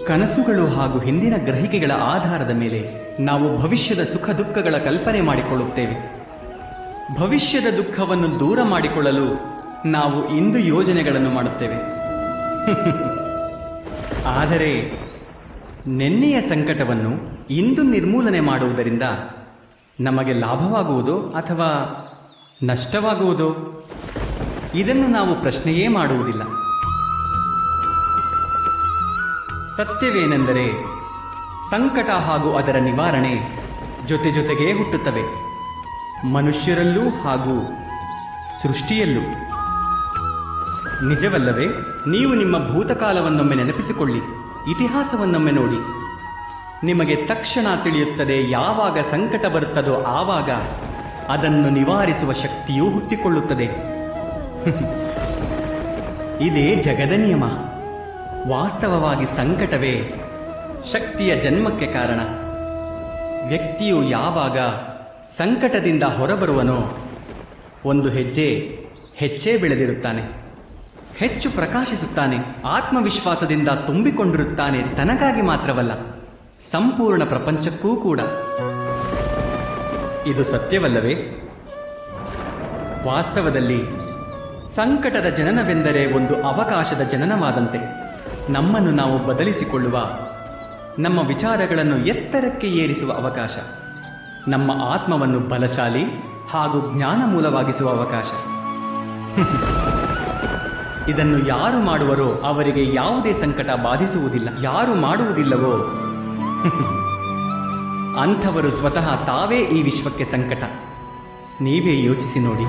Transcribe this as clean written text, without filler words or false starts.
ಕನಸುಗಳು ಹಾಗೂ ಹಿಂದಿನ ಗ್ರಹಿಕೆಗಳ ಆಧಾರದ ಮೇಲೆ ನಾವು ಭವಿಷ್ಯದ ಸುಖ ದುಃಖಗಳ ಕಲ್ಪನೆ ಮಾಡಿಕೊಳ್ಳುತ್ತೇವೆ. ಭವಿಷ್ಯದ ದುಃಖವನ್ನು ದೂರ ಮಾಡಿಕೊಳ್ಳಲು ನಾವು ಇಂದು ಯೋಜನೆಗಳನ್ನು ಮಾಡುತ್ತೇವೆ. ಆದರೆ ನೆನ್ನೆಯ ಸಂಕಟವನ್ನು ಇಂದು ನಿರ್ಮೂಲನೆ ಮಾಡುವುದರಿಂದ ನಮಗೆ ಲಾಭವಾಗುವುದೋ ಅಥವಾ ನಷ್ಟವಾಗುವುದೋ ಇದನ್ನು ನಾವು ಪ್ರಶ್ನೆಯೇ ಮಾಡುವುದಿಲ್ಲ. ಸತ್ಯವೇನೆಂದರೆ ಸಂಕಟ ಹಾಗೂ ಅದರ ನಿವಾರಣೆ ಜೊತೆ ಜೊತೆಗೇ ಹುಟ್ಟುತ್ತವೆ, ಮನುಷ್ಯರಲ್ಲೂ ಹಾಗೂ ಸೃಷ್ಟಿಯಲ್ಲೂ. ನಿಜವಲ್ಲವೇ? ನೀವು ನಿಮ್ಮ ಭೂತಕಾಲವನ್ನೊಮ್ಮೆ ನೆನಪಿಸಿಕೊಳ್ಳಿ, ಇತಿಹಾಸವನ್ನೊಮ್ಮೆ ನೋಡಿ. ನಿಮಗೆ ತಕ್ಷಣ ತಿಳಿಯುತ್ತದೆ, ಯಾವಾಗ ಸಂಕಟ ಬರುತ್ತದೋ ಆವಾಗ ಅದನ್ನು ನಿವಾರಿಸುವ ಶಕ್ತಿಯೂ ಹುಟ್ಟಿಕೊಳ್ಳುತ್ತದೆ. ಇದೇ ಜಗದ ನಿಯಮ. ವಾಸ್ತವವಾಗಿ ಸಂಕಟವೇ ಶಕ್ತಿಯ ಜನ್ಮಕ್ಕೆ ಕಾರಣ. ವ್ಯಕ್ತಿಯು ಯಾವಾಗ ಸಂಕಟದಿಂದ ಹೊರಬರುವನೋ ಒಂದು ಹೆಜ್ಜೆ ಹೆಚ್ಚೇ ಬೆಳೆದಿರುತ್ತಾನೆ, ಹೆಚ್ಚು ಪ್ರಕಾಶಿಸುತ್ತಾನೆ, ಆತ್ಮವಿಶ್ವಾಸದಿಂದ ತುಂಬಿಕೊಂಡಿರುತ್ತಾನೆ. ತನಗಾಗಿ ಮಾತ್ರವಲ್ಲ, ಸಂಪೂರ್ಣ ಪ್ರಪಂಚಕ್ಕೂ ಕೂಡ. ಇದು ಸತ್ಯವಲ್ಲವೇ? ವಾಸ್ತವದಲ್ಲಿ ಸಂಕಟದ ಜನನವೆಂದರೆ ಒಂದು ಅವಕಾಶದ ಜನನವಾದಂತೆ. ನಮ್ಮನ್ನು ನಾವು ಬದಲಿಸಿಕೊಳ್ಳುವ, ನಮ್ಮ ವಿಚಾರಗಳನ್ನು ಎತ್ತರಕ್ಕೆ ಏರಿಸುವ ಅವಕಾಶ, ನಮ್ಮ ಆತ್ಮವನ್ನು ಬಲಶಾಲಿ ಹಾಗೂ ಜ್ಞಾನ ಮೂಲವಾಗಿಸುವ ಅವಕಾಶ. ಇದನ್ನು ಯಾರು ಮಾಡುವರೋ ಅವರಿಗೆ ಯಾವುದೇ ಸಂಕಟ ಬಾಧಿಸುವುದಿಲ್ಲ. ಯಾರು ಮಾಡುವುದಿಲ್ಲವೋ ಅಂಥವರು ಸ್ವತಃ ತಾವೇ ಈ ವಿಶ್ವಕ್ಕೆ ಸಂಕಟ. ನೀವೇ ಯೋಚಿಸಿ ನೋಡಿ.